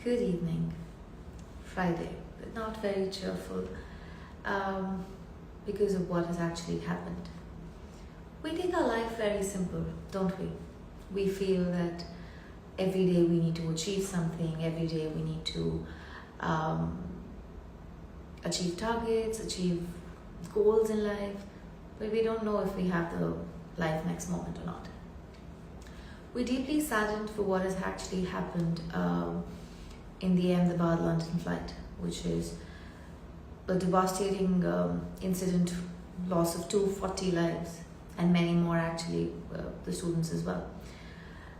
Good evening. Friday, but not very cheerful because of what has actually happened. We take our life very simple, don't we? We feel that every day we need to achieve something, every day we need to um, achieve targets, achieve goals in life, but we don't know if we have the life next moment or not. We're deeply saddened for what has actually happened in the Ahmedabad London flight, which is a devastating incident, loss of 240 lives, and many more actually, the students as well.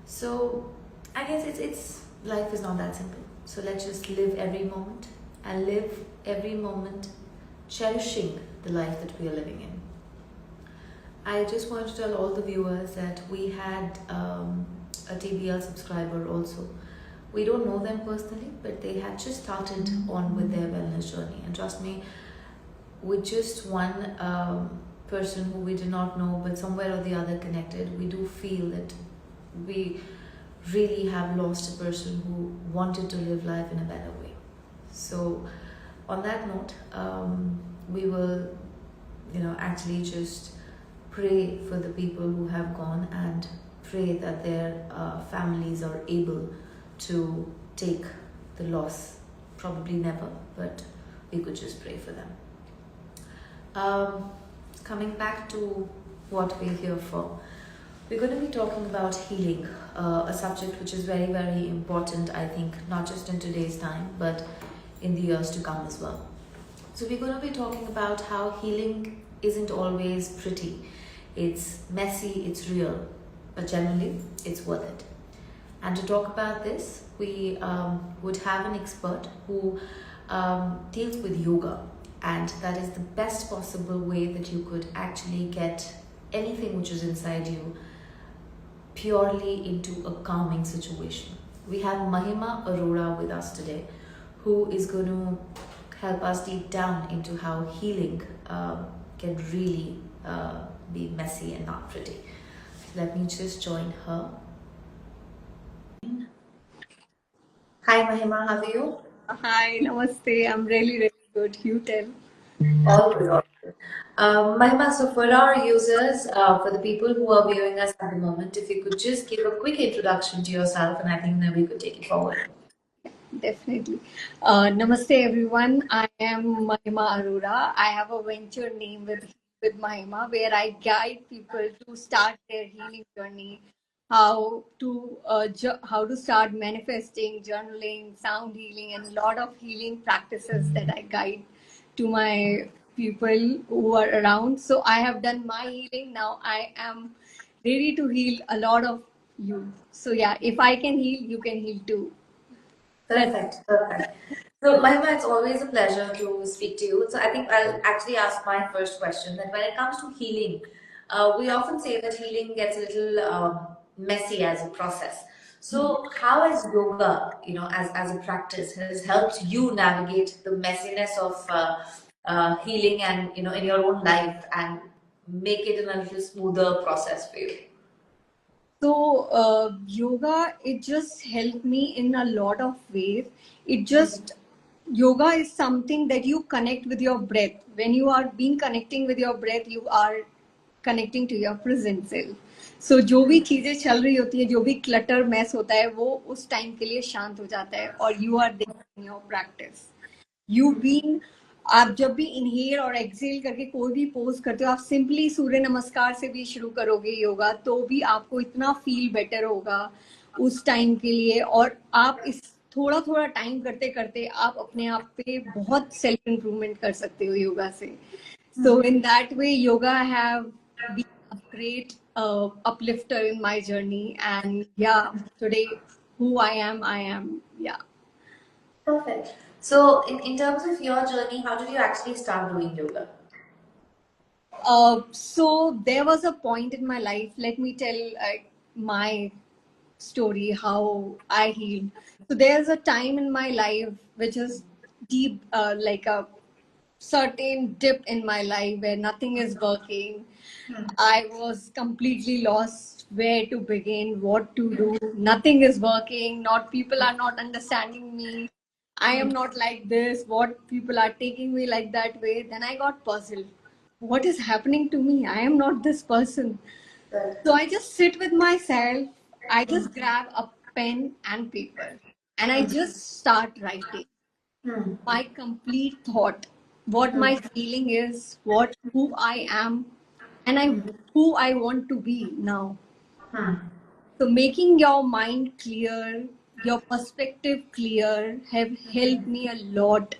So I guess it's life is not that simple. So let's just live every moment and live every moment cherishing the life that we are living in. I just want to tell all the viewers that we had a TBL subscriber also. We don't know them personally, but they had just started on with their wellness journey. And trust me, with just one person who we did not know, but somewhere or the other connected, we do feel that we really have lost a person who wanted to live life in a better way. So on that note, we will, actually just pray for the people who have gone and pray that their families are able to take the loss. Probably never, but we could just pray for them. Coming back to what we're here for, we're going to be talking about healing, a subject which is very, very important, I think, not just in today's time, but in the years to come as well. So we're going to be talking about how healing isn't always pretty. It's messy, it's real, but generally it's worth it. And to talk about this, we would have an expert who deals with yoga, and that is the best possible way that you could actually get anything which is inside you purely into a calming situation. We have Mahima Arora with us today, who is going to help us deep down into how healing can really be messy and not pretty. Let me just join her. Hi Mahima, how are you? Hi, namaste. I'm really good. You tell. All good, all good. Mahima, so for our users, for the people who are viewing us at the moment, if you could just give a quick introduction to yourself, and I think then we could take it forward. Definitely. Namaste, everyone. I am Mahima Arora. I have a venture name with Mahima, where I guide people to start their healing journey, how to start manifesting, journaling, sound healing, and a lot of healing practices that I guide to my people who are around. So I have done my healing. Now I am ready to heal a lot of you. So yeah, if I can heal, you can heal too. That's Perfect, perfect. So, Mahima, it's always a pleasure to speak to you. So, I think I'll actually ask my first question that when it comes to healing, we often say that healing gets a little messy as a process. So, how has yoga, as a practice, has helped you navigate the messiness of healing and, in your own life and make it in a little smoother process for you? So, yoga, it just helped me in a lot of ways. Yoga is something that you connect with your breath. When you are being connecting with your breath, you are connecting to your present self. So, जो भी चीजें चल रही होती है, जो भी clutter mess होता है, वो उस टाइम के लिए शांत हो जाता है और you are there in your practice. You been आप जब भी इनहेल और एक्सेल करके कोई भी पोज करते हो, आप सिंपली सूर्य नमस्कार से भी शुरू करोगे योगा, तो भी आपको इतना फील बेटर होगा उस टाइम के लिए। और आप इस थोड़ा थोड़ा टाइम करते करते आप अपने आप पे बहुत सेल्फ इम्प्रूवमेंट कर सकते हो योगा से। So in that way yoga have been a great uplifter in my journey, and yeah, today who I am, yeah. Perfect. So, in terms of your journey, how did you actually start doing yoga? So there was a point in my life. Let me tell my story, how I healed. So there's a time in my life which is deep, like a certain dip in my life where nothing is working. Hmm. I was completely lost where to begin, what to do. Nothing is working. Not people are not understanding me. I am not like this. What people are taking me like that way. Then I got puzzled. What is happening to me? I am not this person. Right. So I just sit with myself. I just grab a pen and paper and I just start writing Hmm. my complete thought, what Hmm. my feeling is, what who I am, and I who I want to be now. Hmm. So making your mind clear, your perspective clear, have helped me a lot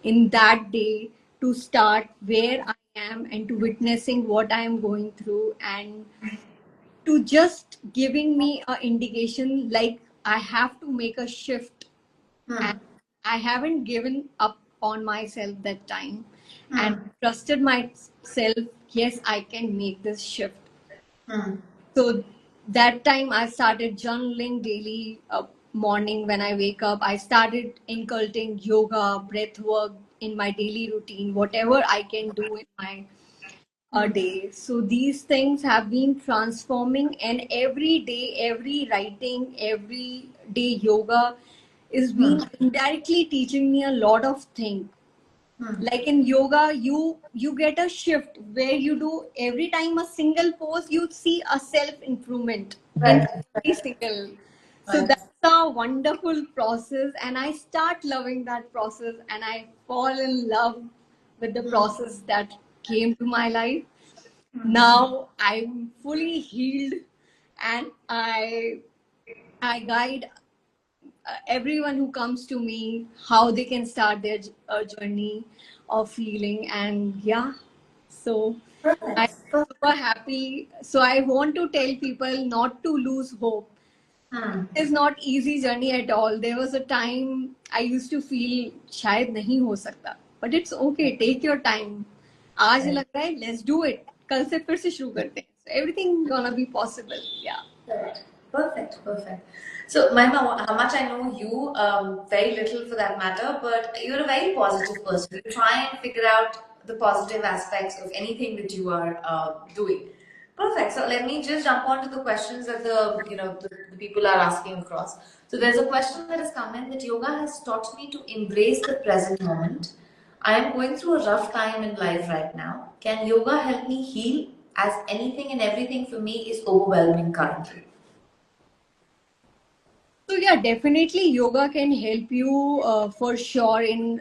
in that day to start where I am and to witnessing what I am going through and to just giving me a indication like I have to make a shift and Hmm. I haven't given up on myself that time and Hmm. trusted myself. Yes, I can make this shift. Hmm. So that time I started journaling daily. Morning when I wake up, I started inculcating yoga, breath work in my daily routine, whatever I can do in my a day. So these things have been transforming, and every day, every writing, every day yoga is Hmm. being indirectly teaching me a lot of things. Hmm. Like in yoga, you get a shift where you do every time a single pose, you see a self improvement in Right. every single. So Right. that's a wonderful process, and I start loving that process, and I fall in love with the process that came to my life. Now I'm fully healed, and I guide everyone who comes to me how they can start their journey of healing. And yeah, so I'm Perfect. Perfect. super happy. So I want to tell people not to lose hope. Hmm. It's not easy journey at all. There was a time I used to feel शायद नहीं हो सकता, but it's okay. Take your time. आज Right. लग रहा है let's do it. कल से फिर से शुरू करते हैं. So everything gonna be possible. Yeah. Correct. Perfect. Perfect. So, Mahima, how much I know you, very little for that matter, but you're a very positive person. You try and figure out the positive aspects of anything that you are doing. Perfect. So let me just jump on to the questions that the people are asking across. So there's a question that has come in that yoga has taught me to embrace the present moment. I am going through a rough time in life right now. Can yoga help me heal as anything and everything for me is overwhelming currently? So yeah, definitely yoga can help you for sure in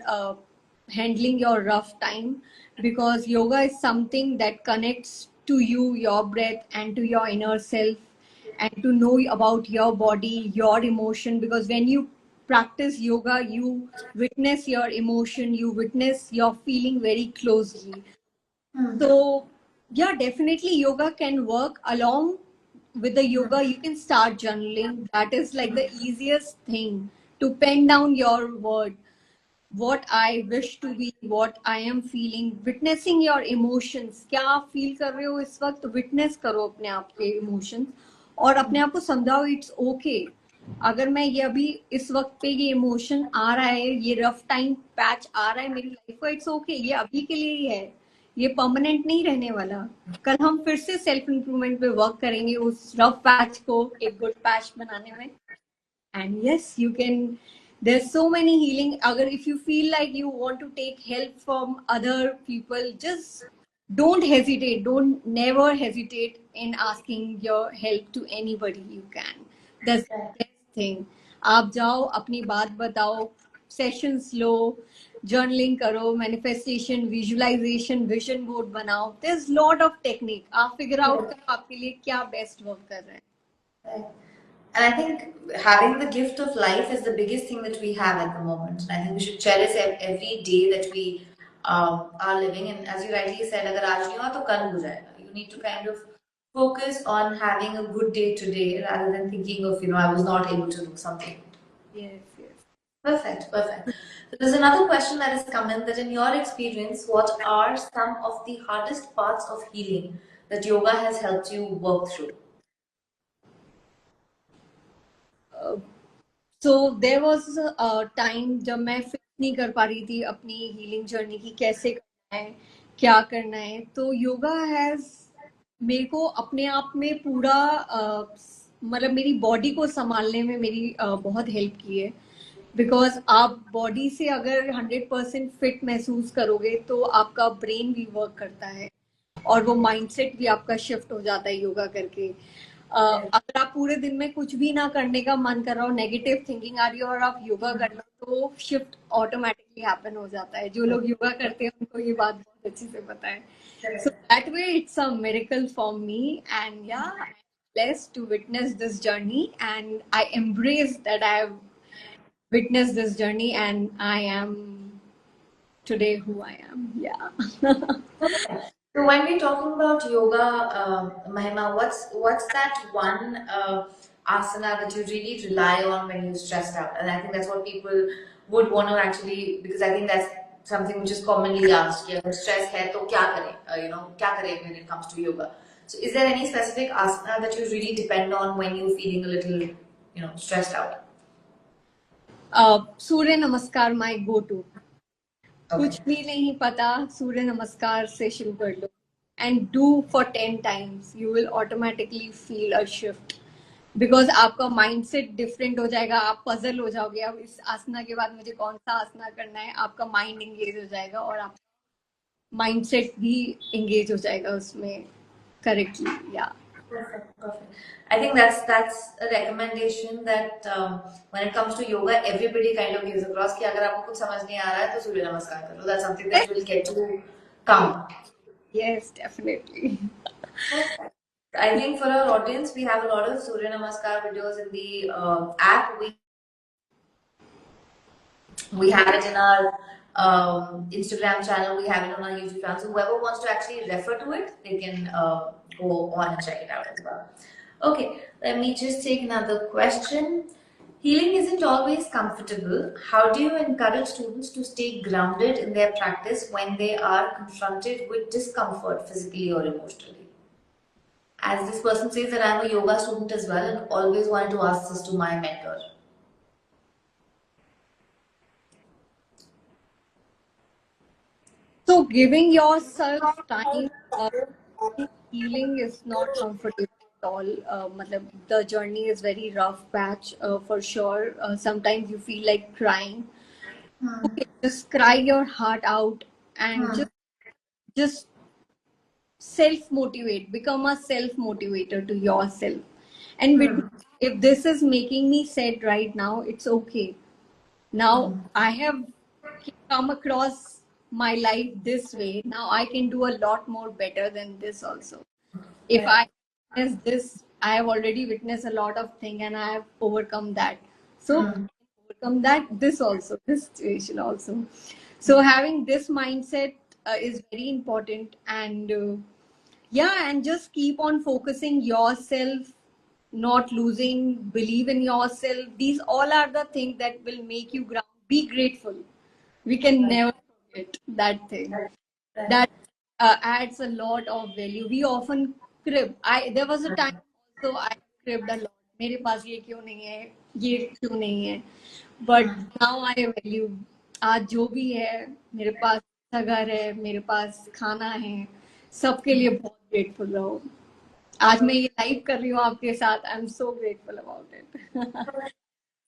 handling your rough time because yoga is something that connects to you, your breath, and to your inner self, and to know about your body, your emotion. Because when you practice yoga, you witness your emotion, you witness your feeling very closely. Hmm. So, yeah, definitely yoga can work along with the yoga. You can start journaling. That is like the easiest thing to pen down your word, what I wish to be, what I am feeling, witnessing your emotions. क्या आप feel कर रहे हो इस वक्त witness करो अपने आप के emotions और अपने आप को समझाओ it's okay. अगर मैं ये अभी इस वक्त पे ये इमोशन आ रहा है ये रफ टाइम पैच आ रहा है मेरी लाइफ को इट्स ओके ये अभी के लिए ही है ये परमानेंट नहीं रहने वाला कल हम फिर से सेल्फ इम्प्रूवमेंट पे वर्क करेंगे उस रफ पैच को एक गुड पैच बनाने में and yes you can there's so many healing agar if you feel like you want to take help from other people just don't hesitate don't never hesitate in asking your help to anybody you can that's Right. the best thing आप जाओ अपनी बात बताओ sessions लो journaling करो manifestation visualisation vision board बनाओ there's lot of technique आप figure out Right. करो आपके लिए क्या बेस्ट वर्क कर रहा है Right. And I think having the gift of life is the biggest thing that we have at the moment. And I think we should cherish every day that we are living. And as you rightly said, अगर आज नहीं हुआ तो कल हो जाएगा. You need to kind of focus on having a good day today rather than thinking of, I was not able to do something. yes yes Perfect, perfect. So there's another question that has come in that in your experience, what are some of the hardest parts of healing that yoga has helped you work through? So there was a time जब मैं नहीं कर पा रही थी अपनी healing journey की, कैसे करना है, क्या करना है। तो योगा हैज मेरे को अपने आप में पूरा मतलब मेरी बॉडी को संभालने में मेरी बहुत हेल्प की है। बिकॉज आप बॉडी से अगर 100% फिट महसूस करोगे तो आपका ब्रेन भी वर्क करता है और वो माइंडसेट भी आपका शिफ्ट हो जाता है योगा करके। अगर आप पूरे दिन में कुछ भी ना करने का मन कर रहा हो, नेगेटिव थिंकिंग आ रही हो और आप योगा कर लो, तो शिफ्ट ऑटोमेटिकली हैपन हो जाता है। जो लोग योगा करते हैं उनको ये बात बहुत अच्छे से पता है। So that way it's a miracle for me, and yeah I am blessed to witness this journey, and I embrace that I have witnessed this journey, and I am today who I am. Yeah. So when we're talking about yoga, Mahima, what's that one asana that you really rely on when you're stressed out? And I think that's what people would want to actually, because I think that's something which is commonly asked. कि अगर stress है तो क्या करें? क्या करें when it comes to yoga? So is there any specific asana that you really depend on when you're feeling a little, stressed out? सूर्य नमस्कार my go to. Okay. कुछ भी नहीं पता, सूर्य नमस्कार से शुरू कर लो and do for 10 times, you will automatically feel a shift. Because आपका माइंडसेट डिफरेंट हो जाएगा, आप पजल हो जाओगे अब इस आसना के बाद मुझे कौन सा आसना करना है। आपका माइंड एंगेज हो जाएगा और आप माइंडसेट भी एंगेज हो जाएगा उसमें करेक्टली। या Perfect, perfect. I think that's a recommendation that when it comes to yoga, everybody kind of gives across कि अगर आपको कुछ समझ नहीं आ रहा है तो सूर्य नमस्कार कर लो. That's something that will get you calm. Yes definitely. Perfect. I think for our audience, we have a lot of Surya Namaskar videos in the app. We have it in our Instagram channel. We have it on our YouTube channel. So whoever wants to actually refer to it, they can go on and check it out as well. Okay, let me just take another question. Healing isn't always comfortable. How do you encourage students to stay grounded in their practice when they are confronted with discomfort physically or emotionally? As this person says that I'm a yoga student as well and always wanted to ask this to my mentor. So giving yourself time, healing is not comfortable at all. The journey is very rough patch for sure. Sometimes you feel like crying. Okay, just cry your heart out and just self motivate. Become a self motivator to yourself. And if this is making me sad right now, it's okay. Now I have come across my life this way. Now I can do a lot more better than this also. If I witness this, I have already witnessed a lot of things and I have overcome that. So overcome that, this situation also. So having this mindset is very important, and yeah, and just keep on focusing yourself, not losing believe in yourself. These all are the things that will make you ground. Be grateful. We can never forget that thing. That adds a lot of value. We often crib. I There was a time also I cribbed a lot. मेरे पास ये क्यों नहीं है, ये क्यों नहीं है, but now I value. आज जो भी है मेरे पास, अच्छा घर है, मेरे पास खाना है, सबके लिए बहुत ग्रेटफुल रहो। आज मैं ये लाइव कर रही हूँ आपके साथ, I am so grateful about it.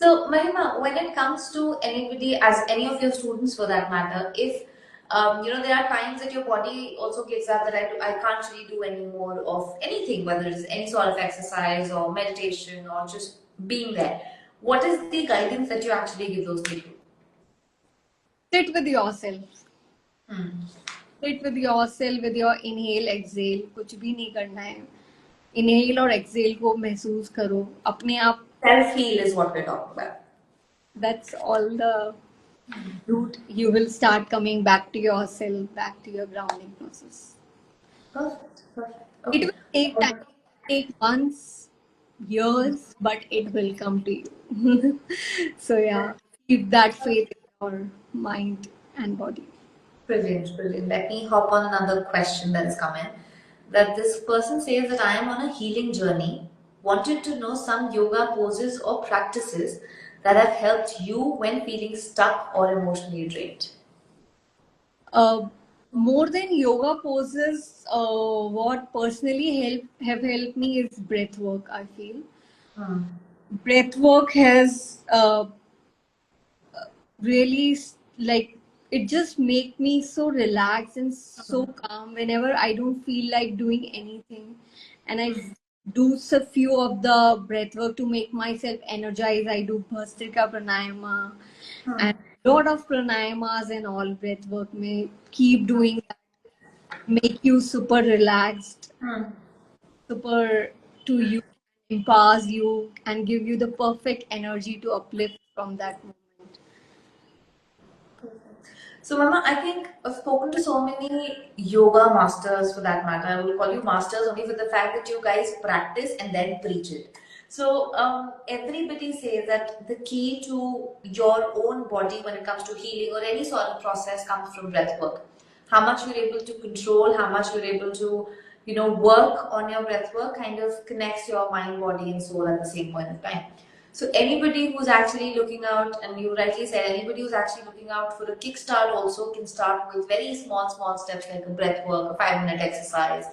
So, Mahima, when it comes to anybody, as any of your students for that matter, if there are times that your body also gives up that I can't really do any more of anything, whether it's any sort of exercise or meditation or just being there. What is the guidance that you actually give those people? Sit with yourself. Sit with yourself with your inhale, exhale. कुछ भी नहीं करना है. Inhale और exhale को महसूस करो अपने आप. Self heal is what we're talking about. That's all the route. You will start coming back to yourself, back to your grounding process. Perfect, perfect. It Okay. will take time, take months, years, but it will come to you. So yeah, keep that faith in your mind and body. Brilliant, brilliant. Let me hop on another question that has come in. That this person says that I am on a healing journey, wanted to know some yoga poses or practices that have helped you when feeling stuck or emotionally drained? Uh, More than yoga poses, what personally have helped me is breath work. I feel Hmm. breath work has really like it just make me so relaxed and so calm whenever I don't feel like doing anything, and I do a few of the breath work to make myself energized. I do bhastrika pranayama Hmm. and lot of pranayamas and all breath work. May keep doing that, make you super relaxed, Hmm. super to you, empowers you, and give you the perfect energy to uplift from that moment. So, Mama, I think I've spoken to so many yoga masters for that matter. I will call you masters only for the fact that you guys practice and then preach it. So, everybody says that the key to your own body when it comes to healing or any sort of process comes from breath work. How much you're able to control, how much you're able to, work on your breath work kind of connects your mind, body, and soul at the same point of time. So anybody who's actually looking out, and you rightly said, anybody who's actually looking out for a kickstart also can start with very small, small steps like a breath work, a 5 minute exercise,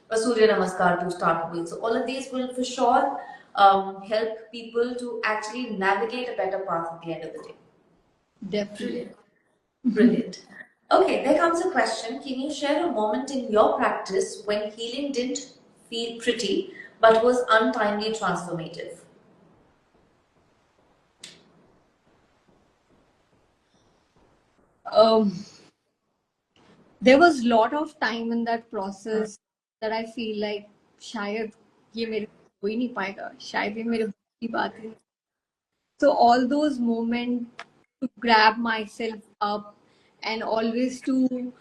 a Surya Namaskar to start with. So all of these will for sure help people to actually navigate a better path at the end of the day. Definitely. Brilliant. Brilliant. Okay, there comes a question. Can you share a moment in your practice when healing didn't feel pretty but was untimely transformative? um, there was lot of time in that process that I feel like शायद ये मेरे को हो ही नहीं पाएगा शायद ये मेरे बस की बात ही नहीं. So all those moments to grab myself up and always to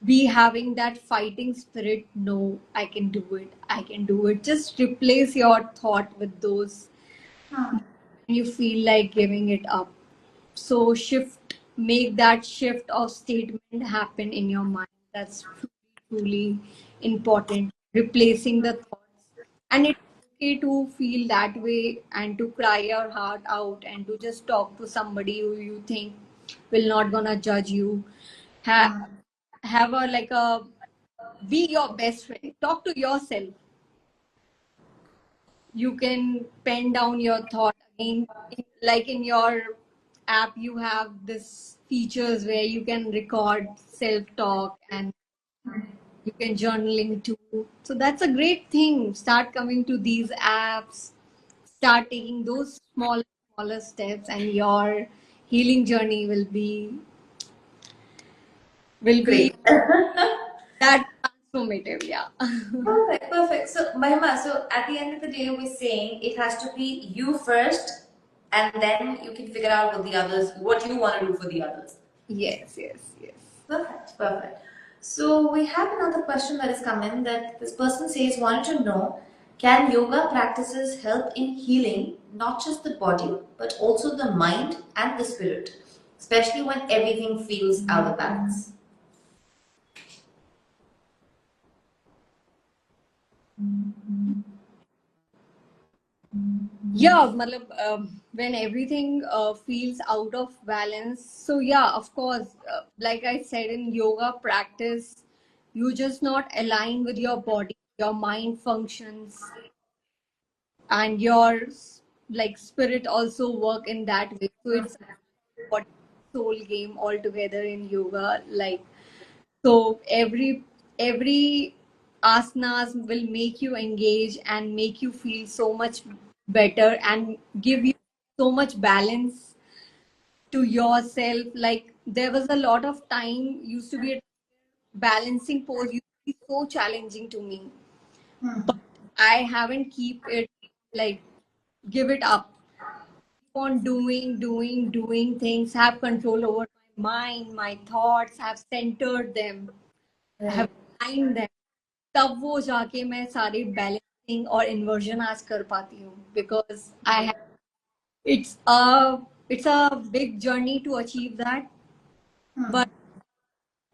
be having that fighting spirit. No, I can do it, I can do it. Just replace your thought with those when you feel like giving it up. So shift, make that shift of statement happen in your mind. That's truly important. Replacing the thoughts, and it's okay to feel that way and to cry your heart out and to just talk to somebody who you think will not gonna judge you. Have have a like a be your best friend. Talk to yourself. You can pen down your thought again, like in your app you have this features where you can record self talk and you can journaling too. So that's a great thing. Start coming to these apps, start taking those smaller steps, and your healing journey will be Great. that transformative. Yeah. Perfect, perfect. So, Mahima, so at the end of the day, we're saying it has to be you first, and then you can figure out what the others, what you want to do for the others. Yes, yes, yes. Perfect, perfect. So, we have another question that has come in that this person says, wanted to know, can yoga practices help in healing not just the body, but also the mind and the spirit, especially when everything feels out of balance? Yeah, matlab, when everything feels out of balance. So yeah, of course, like I said, in yoga practice, you just not align with your body, your mind functions, and your like spirit also work in that way. So it's body soul game altogether in yoga. Like so, every asanas will make you engage and make you feel so much better and give you so much balance to yourself. Like there was a lot of time used to be a balancing pose used to be so challenging to me, but I haven't keep it like give it up. Keep on doing things, have control over my mind, my thoughts, have centered them, have Right. aligned them. तब वो जाके मैं सारी balancing और inversion आज कर पाती हूँ because I it's a big journey to achieve that, but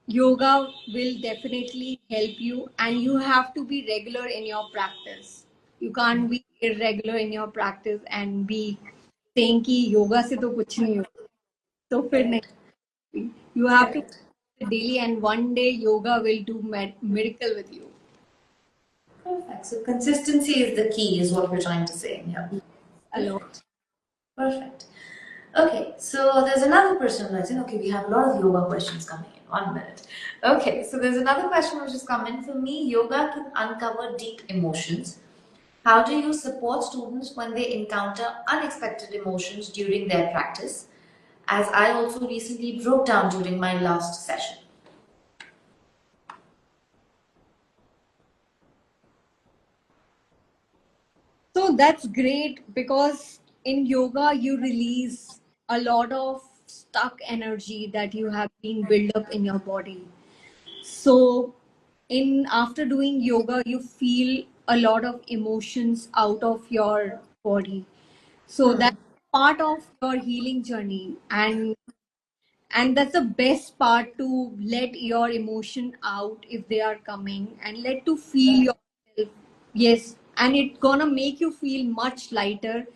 yoga will definitely help you, and you have to be regular in your practice. You can't be irregular in your practice and be saying कि yoga से तो कुछ नहीं होगा, तो फिर Correct. नहीं. You have to Correct. daily, and one day yoga will do miracle with you. Perfect. So consistency is the key, is what we're trying to say. Yeah. A lot. Perfect. Perfect. Okay, so there's another person writing. Okay, we have a lot of yoga questions coming in. 1 minute. Okay, so there's another question which has come in. For me, yoga can uncover deep emotions. How do you support students when they encounter unexpected emotions during their practice? As I also recently broke down during my last session. So that's great because in yoga you release a lot of stuck energy that you have been built up in your body. So in after doing yoga you feel a lot of emotions out of your body. So Hmm. that's part of your healing journey, and that's the best part, to let your emotion out if they are coming and let to feel yourself. Yes, and it's gonna make you feel much lighter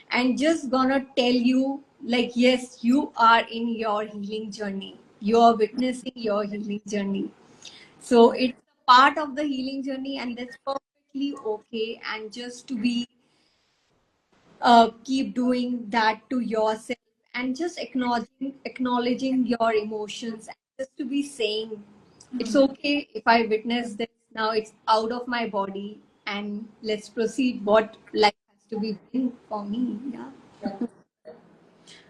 and just gonna tell you like, yes, you are in your healing journey, you are witnessing your healing journey. So it's a part of the healing journey, and that's perfectly okay. And just to be keep doing that to yourself, and just acknowledging your emotions, and just to be saying it's okay if I witness this now, it's out of my body, and let's proceed what life has to be bring for me. Yeah.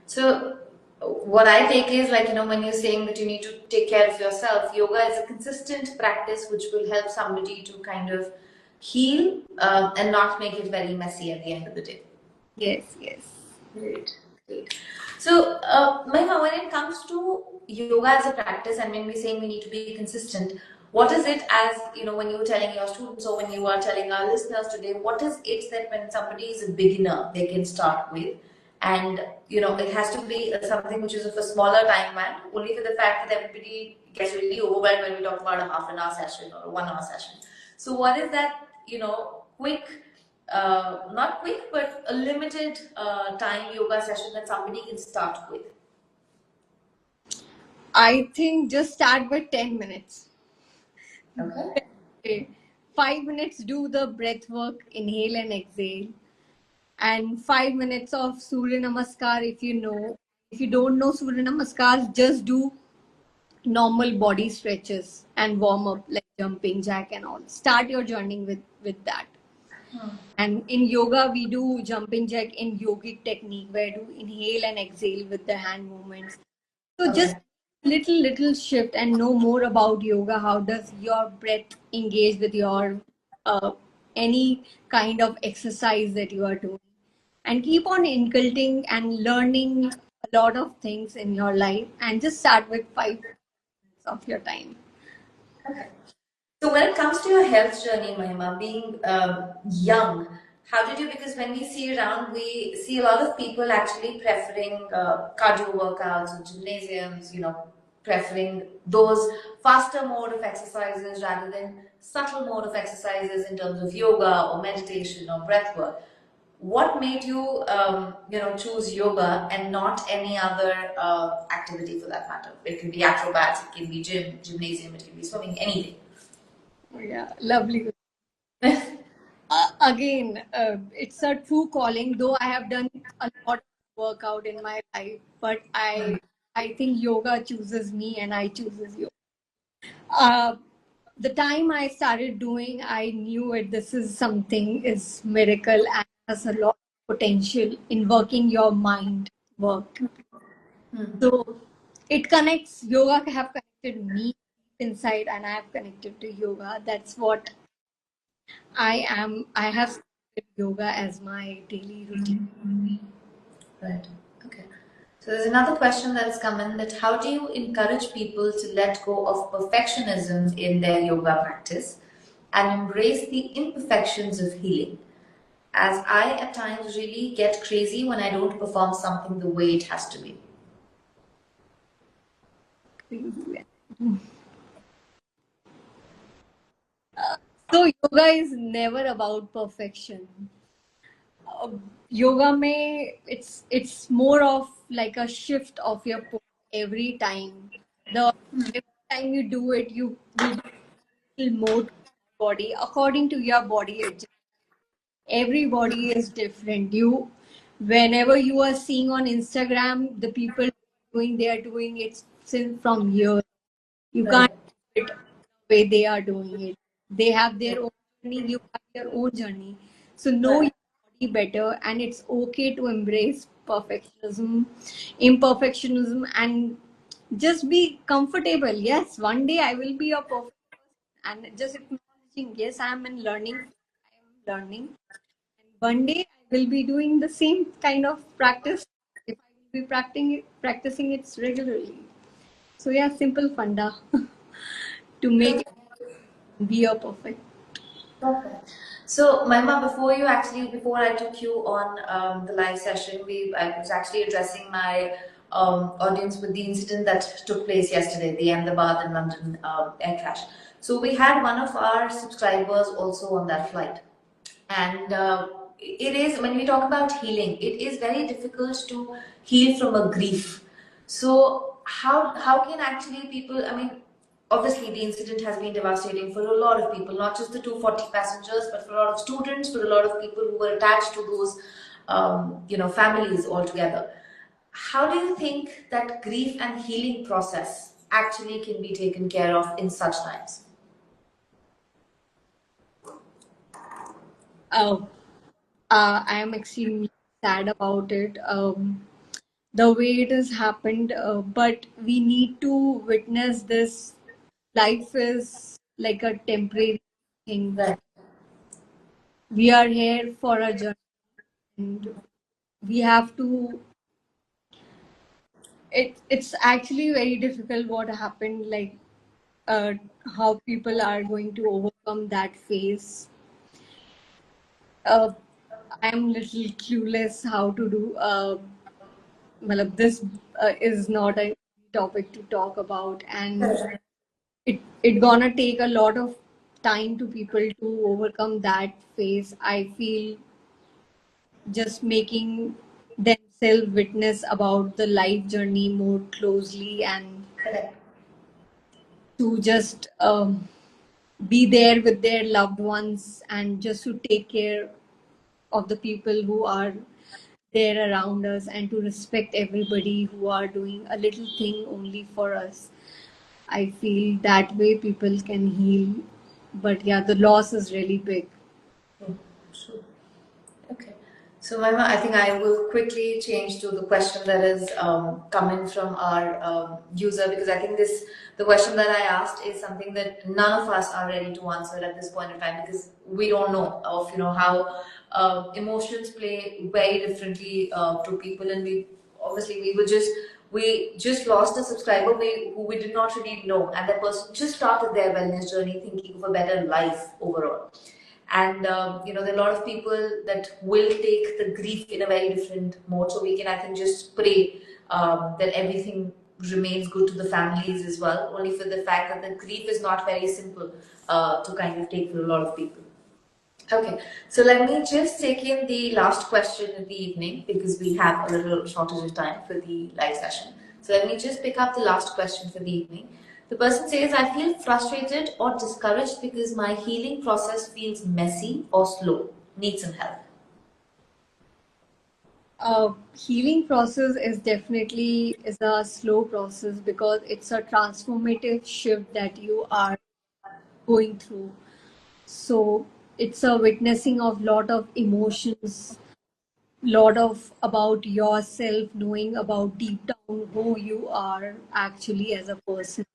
So, what I take is like, when you're saying that you need to take care of yourself, yoga is a consistent practice which will help somebody to kind of heal and not make it very messy at the end of the day. Yes, yes. Great, great. So, Mahima, when it comes to yoga as a practice, and when we're saying we need to be consistent, what is it, as when you were telling your students or when you are telling our listeners today, what is it that when somebody is a beginner, they can start with? And, it has to be something which is of a smaller time span, only for the fact that everybody gets really overwhelmed when we talk about a half an hour session or a 1 hour session. So, what is that, quick not quick, but a limited time yoga session that somebody can start with? I think just start with 10 minutes. Okay. Okay. 5 minutes, do the breath work, inhale and exhale, and 5 minutes of Surya Namaskar if you know. If you don't know Surya Namaskar, just do normal body stretches and warm up like jumping jack and all. Start your journey with that. Hmm. And in yoga, we do jumping jack in yogic technique where you inhale and exhale with the hand movements. So just Okay. little shift and know more about yoga. How does your breath engage with your uh, any kind of exercise that you are doing, and keep on inculcating and learning a lot of things in your life, and just start with 5 minutes of your time. Okay. So when it comes to your health journey, Mahima, being young, how did you? Because when we see around, we see a lot of people actually preferring cardio workouts and gymnasiums. Preferring those faster mode of exercises rather than subtle mode of exercises in terms of yoga or meditation or breath work. What made you, choose yoga and not any other activity for that matter? It can be acrobats, it can be gymnasium, it can be swimming, anything. Oh, yeah, lovely. Again, it's a true calling. Though I have done a lot of workout in my life, but I think yoga chooses me, and I chooses yoga. Uh, the time I started doing, I knew it. This is something is miracle and has a lot of potential in working your mind work. Hmm. So it connects. Yoga have connected me inside, and I have connected to yoga. That's what I am. I have started yoga as my daily routine. Right. Okay. So there's another question that has come in, that how do you encourage people to let go of perfectionism in their yoga practice and embrace the imperfections of healing? As I at times really get crazy when I don't perform something the way it has to be. So yoga is never about perfection. yoga may it's more of like a shift of your pose every time. The every time you do it, you will do a little more to your body according to your body adjustment. Everybody is different. You, whenever you are seeing on Instagram, the people doing, they are doing it since from years. You can't Correct. do it the way they are doing it. They have their own journey, you have your own journey. So know your Correct. body better, and it's okay to embrace perfectionism, imperfectionism, and just be comfortable. Yes, one day I will be a perfect person, and just acknowledging, yes, I am in learning. I am learning. And one day I will be doing the same kind of practice if I will be practicing it regularly. So yeah, simple funda to make Okay. it be a perfect. Perfect. So, Mahima, before I took you on the live session, I was actually addressing my audience with the incident that took place yesterday, the Ahmedabad and London air crash. So, we had one of our subscribers also on that flight. And it is, when we talk about healing, it is very difficult to heal from a grief. So how can actually people, I mean, obviously the incident has been devastating for a lot of people, not just the 240 passengers, but for a lot of students, for a lot of people who were attached to those families altogether. How do you think that grief and healing process actually can be taken care of in such times? Uh, I am extremely sad about it. The way it has happened, but we need to witness this. Life is like a temporary thing. Right. We are here for a journey, and we have to. It's actually very difficult what happened, like uh, how people are going to overcome that phase. uh, I'm little clueless how to do. Well, this is not a topic to talk about, and Correct. it gonna take a lot of time to people to overcome that phase. I feel just making themselves witness about the life journey more closely, and Correct. to just be there with their loved ones, and just to take care of the people who are there around us, and to respect everybody who are doing a little thing only for us. I feel that way people can heal. But yeah, the loss is really big. True. True. Okay. So, Mahima, I think I will quickly change to the question that is coming from our user, because I think the question that I asked is something that none of us are ready to answer at this point in time, because we don't know of how emotions play very differently to people, and we just lost a subscriber who we did not really know, and that person just started their wellness journey thinking of a better life overall. And there are a lot of people that will take the grief in a very different mode, so we can, I think, just pray that everything remains good to the families as well, only for the fact that the grief is not very simple to kind of take for a lot of people. Okay, so let me just take in the last question of the evening, because we have a little shortage of time for the live session. So let me just pick up the last question for the evening. The person says, I feel frustrated or discouraged because my healing process feels messy or slow. Need some help. Healing process is definitely is a slow process, because it's a transformative shift that you are going through. So it's a witnessing of lot of emotions, lot of about yourself, knowing about deep down who you are actually as a person.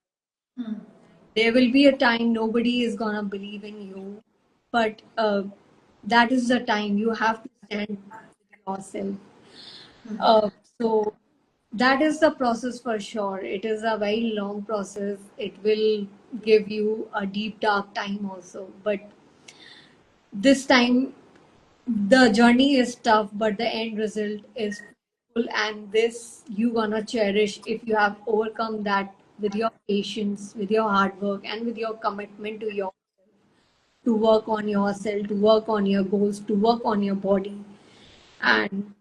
Hmm. There will be a time nobody is gonna believe in you, but that is the time you have to stand with yourself. Uh, so that is the process for sure. It is a very long process. It will give you a deep dark time also, but this time the journey is tough, but the end result is full, and this you gonna cherish if you have overcome that with your patience, with your hard work, and with your commitment to your to work on yourself, to work on your goals, to work on your body. and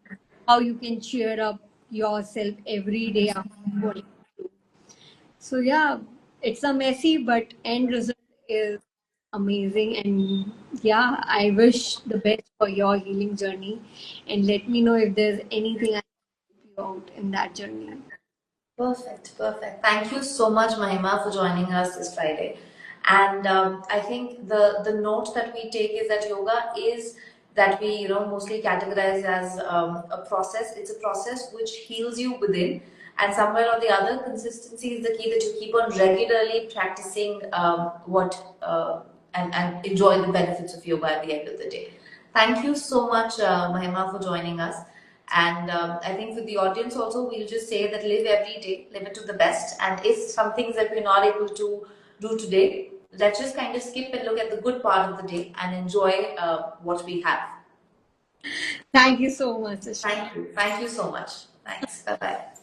how you can cheer up yourself every day after going through. So yeah, it's a messy but end result is amazing. And yeah, I wish the best for your healing journey. And let me know if there's anything I can help you out in that journey. Perfect, perfect. Thank you so much, Mahima, for joining us this Friday. And I think the note that we take is that yoga is that we mostly categorize as a process. It's a process which heals you within, and somewhere or the other, consistency is the key. That you keep on regularly practicing and enjoy the benefits of yoga at the end of the day. Thank you so much, Mahima, for joining us. And I think with the audience also, we'll just say that live every day, live it to the best. And if some things that we're not able to do today, let's just kind of skip and look at the good part of the day and enjoy what we have. Thank you so much, Ashwin. Thank you. Thank you so much. Thanks. Bye bye.